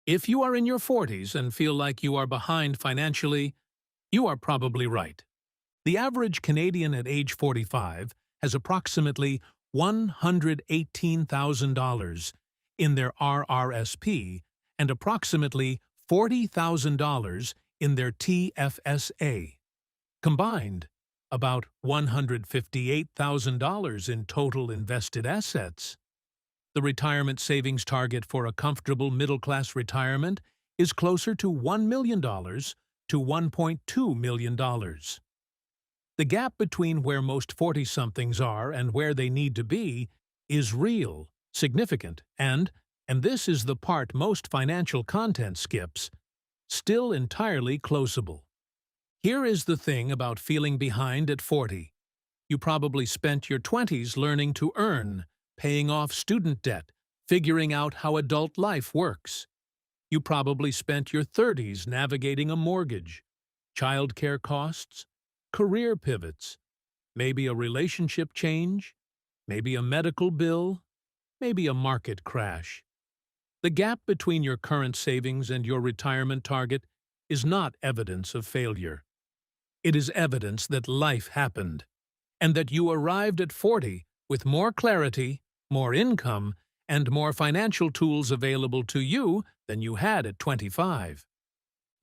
If you are in your 40s and feel like you are behind financially, you are probably right. The average Canadian at age 45 has approximately $118,000 in their RRSP and approximately $40,000 in their TFSA. Combined, about $158,000 in total invested assets. The retirement savings target for a comfortable middle-class retirement is closer to $1 million to $1.2 million. The gap between where most 40-somethings are and where they need to be is real, significant, and this is the part most financial content skips, still entirely closable. Here is the thing about feeling behind at 40. You probably spent your 20s learning to earn, paying off student debt, figuring out how adult life works. You probably spent your 30s navigating a mortgage, childcare costs, career pivots, maybe a relationship change, maybe a medical bill, maybe a market crash. The gap between your current savings and your retirement target is not evidence of failure. It is evidence that life happened, and that you arrived at 40 with more clarity, more income, and more financial tools available to you than you had at 25.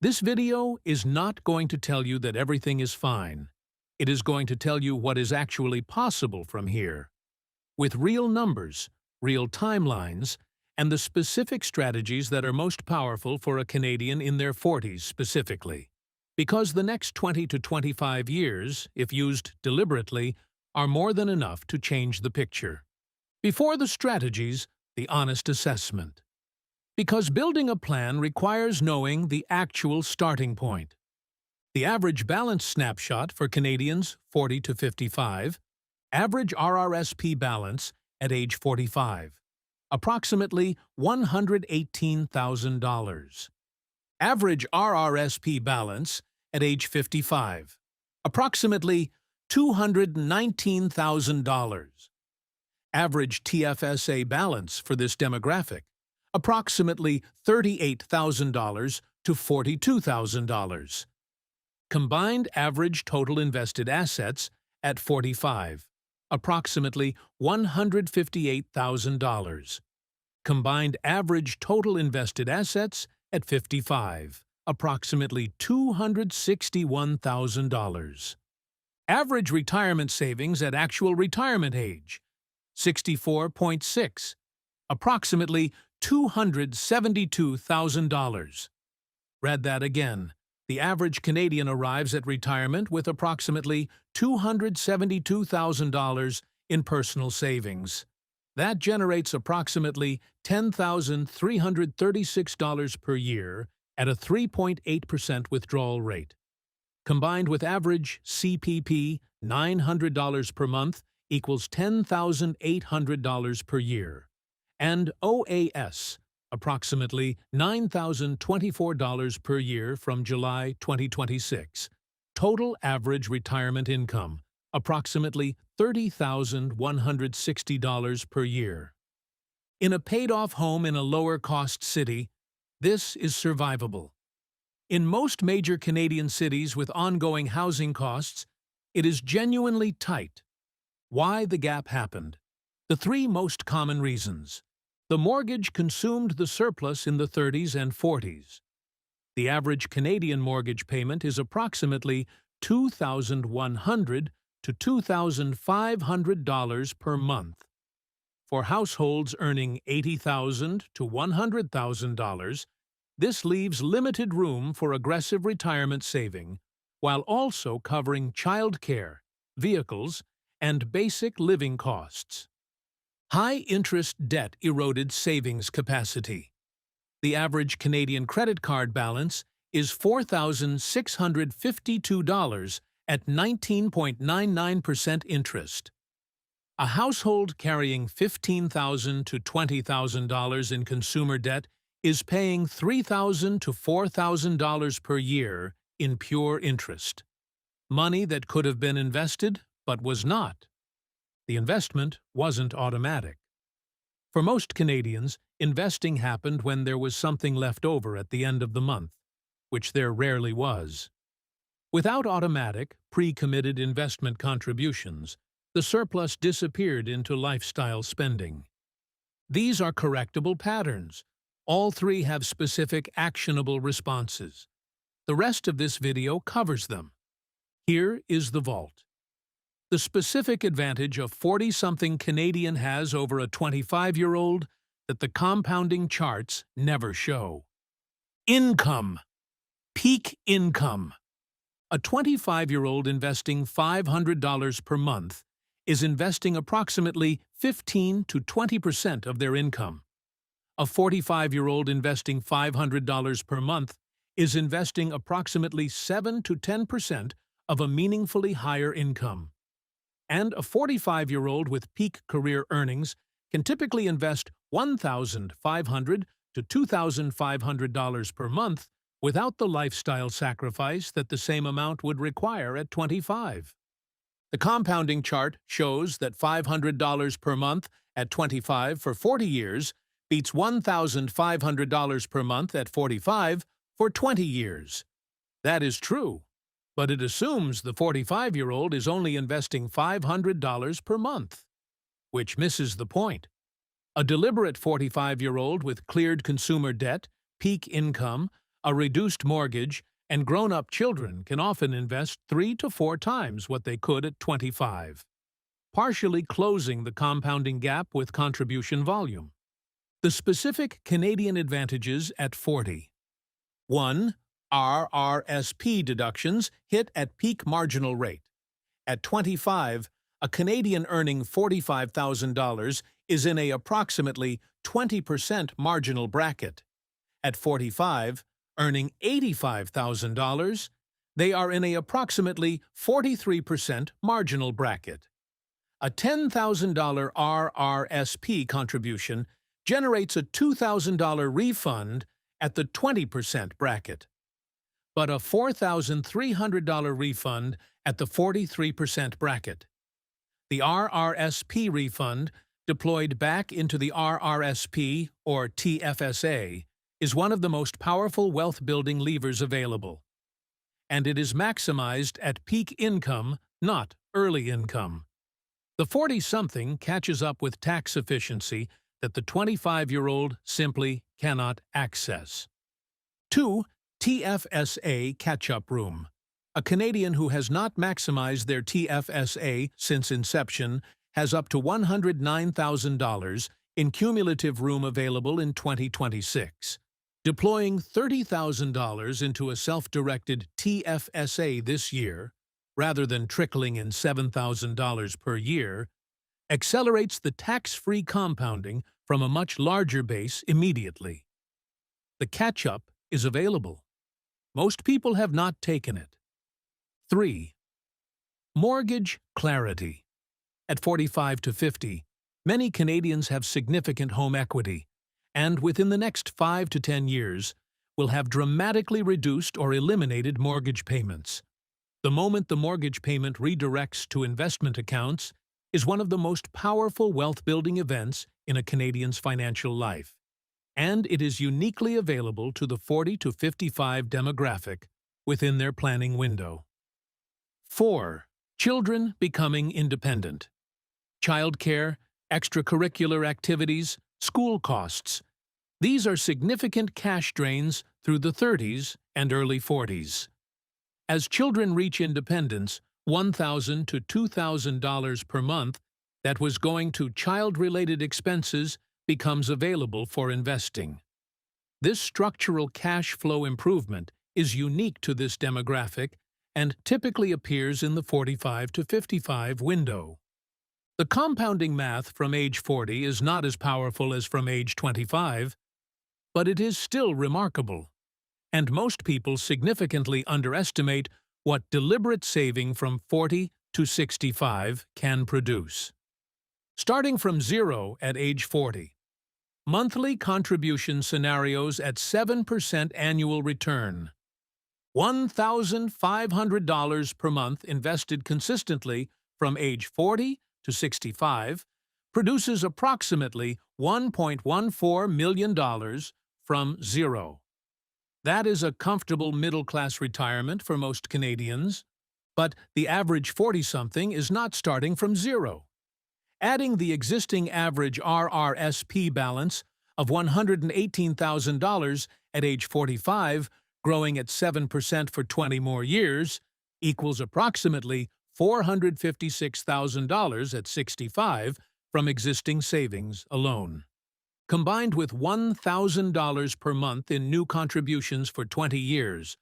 This video is not going to tell you that everything is fine. It is going to tell you what is actually possible from here, with real numbers, real timelines, and the specific strategies that are most powerful for a Canadian in their 40s specifically. Because the next 20 to 25 years, if used deliberately, are more than enough to change the picture. Before the strategies, the honest assessment. Because building a plan requires knowing the actual starting point. The average balance snapshot for Canadians 40 to 55, average RRSP balance at age 45, approximately $118,000. Average RRSP balance at age 55, approximately $219,000. Average TFSA balance for this demographic, approximately $38,000 to $42,000. Combined average total invested assets at 45, approximately $158,000. Combined average total invested assets at 55, approximately $261,000. Average retirement savings at actual retirement age, 64.6, approximately $272,000. Read that again. The average Canadian arrives at retirement with approximately $272,000 in personal savings. That generates approximately $10,336 per year at a 3.8% withdrawal rate. Combined with average CPP, $900 per month equals $10,800 per year. And OAS, approximately $9,024 per year from July 2026. Total average retirement income, approximately $30,160 per year. In a paid-off home in a lower-cost city, this is survivable. In most major Canadian cities with ongoing housing costs, it is genuinely tight. Why the gap happened? The three most common reasons. The mortgage consumed the surplus in the 30s and 40s. The average Canadian mortgage payment is approximately $2,100 to $2,500 per month. For households earning $80,000 to $100,000, this leaves limited room for aggressive retirement saving, while also covering childcare, vehicles, and basic living costs. High-interest debt eroded savings capacity. The average Canadian credit card balance is $4,652 at 19.99% interest. A household carrying $15,000 to $20,000 in consumer debt is paying $3,000 to $4,000 per year in pure interest. Money that could have been invested, but was not. The investment wasn't automatic. For most Canadians, investing happened when there was something left over at the end of the month, which there rarely was. Without automatic, pre-committed investment contributions, the surplus disappeared into lifestyle spending. These are correctable patterns. All three have specific actionable responses. The rest of this video covers them. Here is the vault. The specific advantage a 40-something Canadian has over a 25-year-old that the compounding charts never show. Income. Peak income. A 25-year-old investing $500 per month is investing approximately 15 to 20% of their income. A 45-year-old investing $500 per month is investing approximately 7 to 10% of a meaningfully higher income. And a 45-year-old with peak career earnings can typically invest $1,500 to $2,500 per month without the lifestyle sacrifice that the same amount would require at 25. The compounding chart shows that $500 per month at 25 for 40 years beats $1,500 per month at 45 for 20 years. That is true, but it assumes the 45-year-old is only investing $500 per month, which misses the point. A deliberate 45-year-old with cleared consumer debt, peak income, a reduced mortgage, and grown-up children can often invest 3 to 4 times what they could at 25, partially closing the compounding gap with contribution volume. The specific Canadian advantages at 40. 1. RRSP deductions hit at peak marginal rate. At 25, a Canadian earning $45,000 is in a approximately 20% marginal bracket. At 45, earning $85,000, they are in a approximately 43% marginal bracket. A $10,000 RRSP contribution generates a $2,000 refund at the 20% bracket, but a $4,300 refund at the 43% bracket. The RRSP refund, deployed back into the RRSP or TFSA, is one of the most powerful wealth-building levers available, and it is maximized at peak income, not early income. The 40-something catches up with tax efficiency that the 25-year-old simply cannot access. 2. TFSA catch-up room. A Canadian who has not maximized their TFSA since inception has up to $109,000 in cumulative room available in 2026. Deploying $30,000 into a self-directed TFSA this year, rather than trickling in $7,000 per year, accelerates the tax-free compounding from a much larger base immediately. The catch-up is available. Most people have not taken it. 3. Mortgage clarity. At 45 to 50, many Canadians have significant home equity, and within the next 5 to 10 years, will have dramatically reduced or eliminated mortgage payments. The moment the mortgage payment redirects to investment accounts is one of the most powerful wealth-building events in a Canadian's financial life, and it is uniquely available to the 40 to 55 demographic within their planning window. 4. Children becoming independent. Childcare, extracurricular activities, school costs. These are significant cash drains through the 30s and early 40s. As children reach independence, $1,000 to $2,000 per month that was going to child-related expenses becomes available for investing. This structural cash flow improvement is unique to this demographic and typically appears in the 45 to 55 window. The compounding math from age 40 is not as powerful as from age 25, but it is still remarkable, and most people significantly underestimate what deliberate saving from 40 to 65 can produce. Starting from zero at age 40, monthly contribution scenarios at 7% annual return. $1,500 per month invested consistently from age 40 to 65 produces approximately $1.14 million from zero. That is a comfortable middle-class retirement for most Canadians, but the average 40-something is not starting from zero. Adding the existing average RRSP balance of $118,000 at age 45, growing at 7% for 20 more years, equals approximately $456,000 at 65 from existing savings alone. Combined with $1,000 per month in new contributions for 20 years,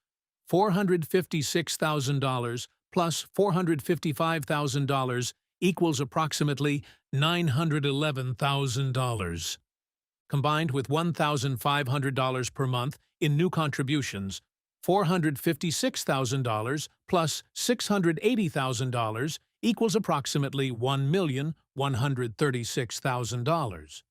$456,000 plus $455,000 equals approximately $911,000. Combined with $1,500 per month in new contributions, $456,000 plus $680,000 equals approximately $1,136,000.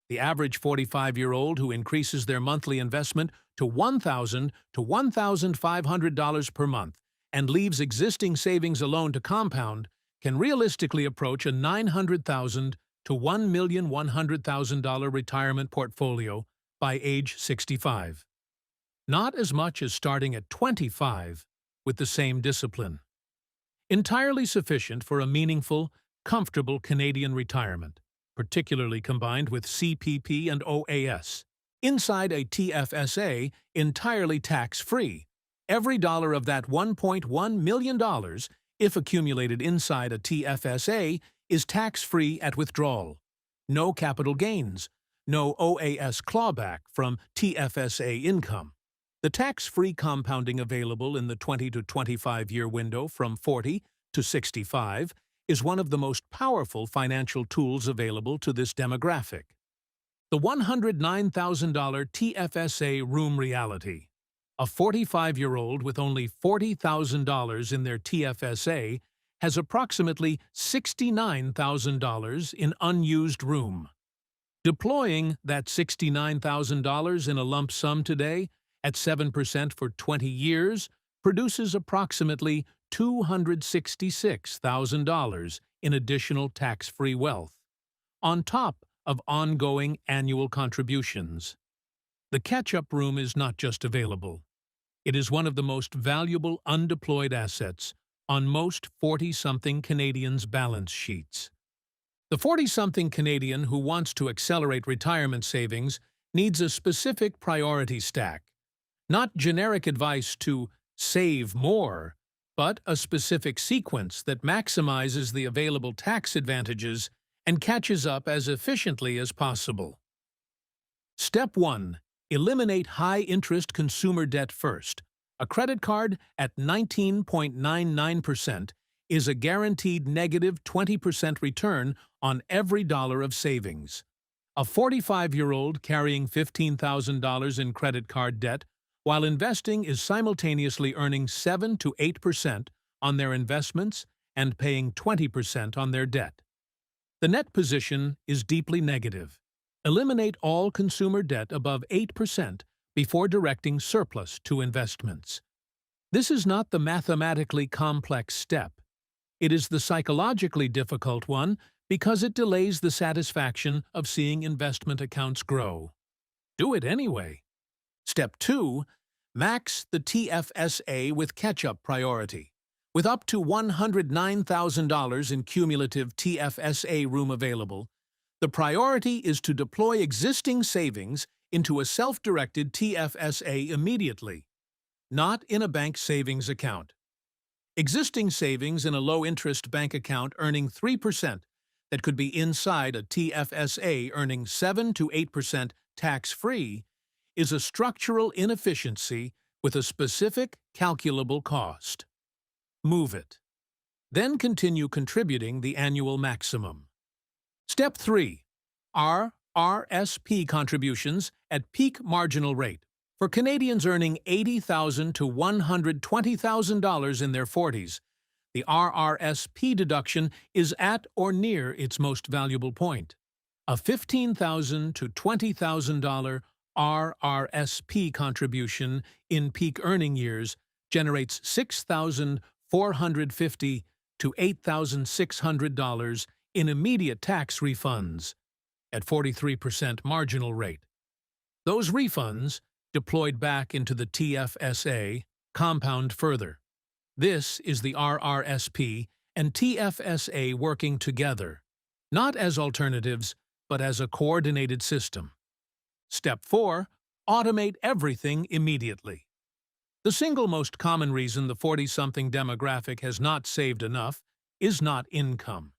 The average 45-year-old who increases their monthly investment to $1,000 to $1,500 per month and leaves existing savings alone to compound can realistically approach a $900,000 to $1,100,000 retirement portfolio by age 65. Not as much as starting at 25 with the same discipline. Entirely sufficient for a meaningful, comfortable Canadian retirement, particularly combined with CPP and OAS. Inside a TFSA, entirely tax-free. Every dollar of that $1.1 million, if accumulated inside a TFSA, is tax-free at withdrawal. No capital gains, no OAS clawback from TFSA income. The tax-free compounding available in the 20 to 25-year window from 40 to 65 is one of the most powerful financial tools available to this demographic. The $109,000 TFSA room reality. A 45-year-old with only $40,000 in their TFSA has approximately $69,000 in unused room. Deploying that $69,000 in a lump sum today at 7% for 20 years produces approximately $266,000 in additional tax-free wealth, on top of ongoing annual contributions. The catch-up room is not just available. It is one of the most valuable undeployed assets on most 40-something Canadians' balance sheets. The 40-something Canadian who wants to accelerate retirement savings needs a specific priority stack. Not generic advice to save more, but a specific sequence that maximizes the available tax advantages and catches up as efficiently as possible. Step 1. Eliminate high-interest consumer debt first. A credit card at 19.99% is a guaranteed negative 20% return on every dollar of savings. A 45-year-old carrying $15,000 in credit card debt while investing is simultaneously earning 7 to 8% on their investments and paying 20% on their debt. The net position is deeply negative. Eliminate all consumer debt above 8% before directing surplus to investments. This is not the mathematically complex step. It is the psychologically difficult one because it delays the satisfaction of seeing investment accounts grow. Do it anyway. Step 2. Max the TFSA with catch-up priority. With up to $109,000 in cumulative TFSA room available, the priority is to deploy existing savings into a self-directed TFSA immediately, not in a bank savings account. Existing savings in a low-interest bank account earning 3% that could be inside a TFSA earning 7 to 8% tax-free is a structural inefficiency with a specific calculable cost. Move it. Then continue contributing the annual maximum. Step 3. RRSP contributions at peak marginal rate. For Canadians earning $80,000 to $120,000 in their 40s, the RRSP deduction is at or near its most valuable point. A $15,000 to $20,000 RRSP contribution in peak earning years generates $6,450 to $8,600 in immediate tax refunds at 43% marginal rate. Those refunds, deployed back into the TFSA, compound further. This is the RRSP and TFSA working together, not as alternatives, but as a coordinated system. Step 4. Automate everything immediately. The single most common reason the 40-something demographic has not saved enough is not income.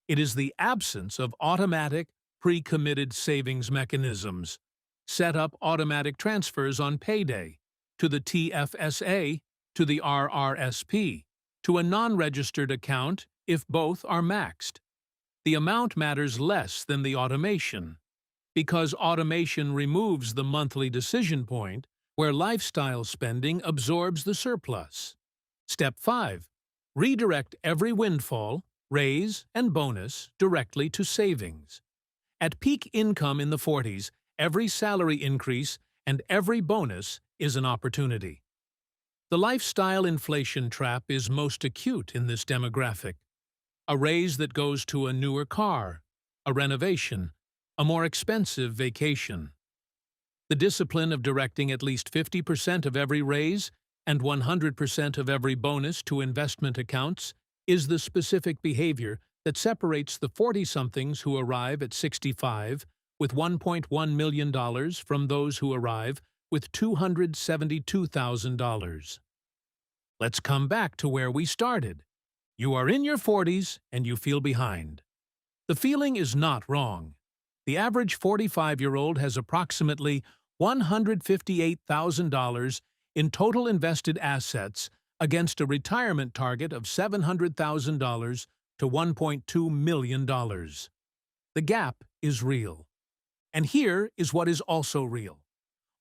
It is the absence of automatic, pre-committed savings mechanisms. Set up automatic transfers on payday, to the TFSA, to the RRSP, to a non-registered account if both are maxed. The amount matters less than the automation, because automation removes the monthly decision point where lifestyle spending absorbs the surplus. Step 5. Redirect every windfall, raise, and bonus directly to savings. At peak income in the 40s, every salary increase and every bonus is an opportunity. The lifestyle inflation trap is most acute in this demographic. A raise that goes to a newer car, a renovation, a more expensive vacation. The discipline of directing at least 50% of every raise and 100% of every bonus to investment accounts is the specific behavior that separates the 40-somethings who arrive at 65 with $1.1 million from those who arrive with $272,000. Let's come back to where we started. You are in your 40s and you feel behind. The feeling is not wrong. The average 45-year-old has approximately $158,000 in total invested assets against a retirement target of $700,000 to $1.2 million. The gap is real. And here is what is also real.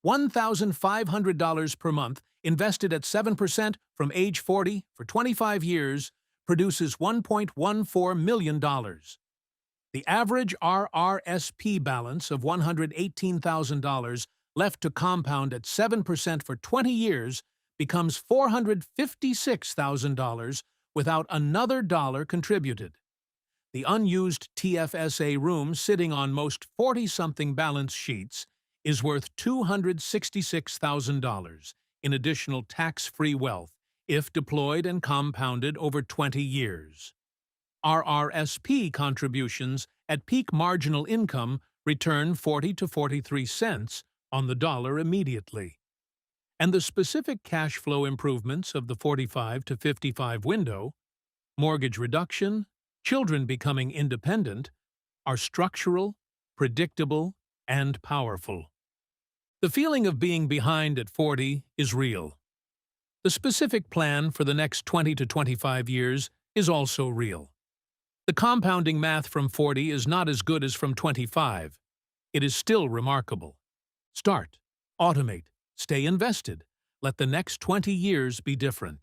$1,500 per month invested at 7% from age 40 for 25 years produces $1.14 million. The average RRSP balance of $118,000 left to compound at 7% for 20 years becomes $456,000 without another dollar contributed. The unused TFSA room sitting on most 40-something balance sheets is worth $266,000 in additional tax-free wealth if deployed and compounded over 20 years. RRSP contributions at peak marginal income return 40 to 43 cents on the dollar immediately. And the specific cash flow improvements of the 45 to 55 window, mortgage reduction, children becoming independent, are structural, predictable, and powerful. The feeling of being behind at 40 is real. The specific plan for the next 20 to 25 years is also real. The compounding math from 40 is not as good as from 25. It is still remarkable. Start, automate, stay invested. Let the next 20 years be different.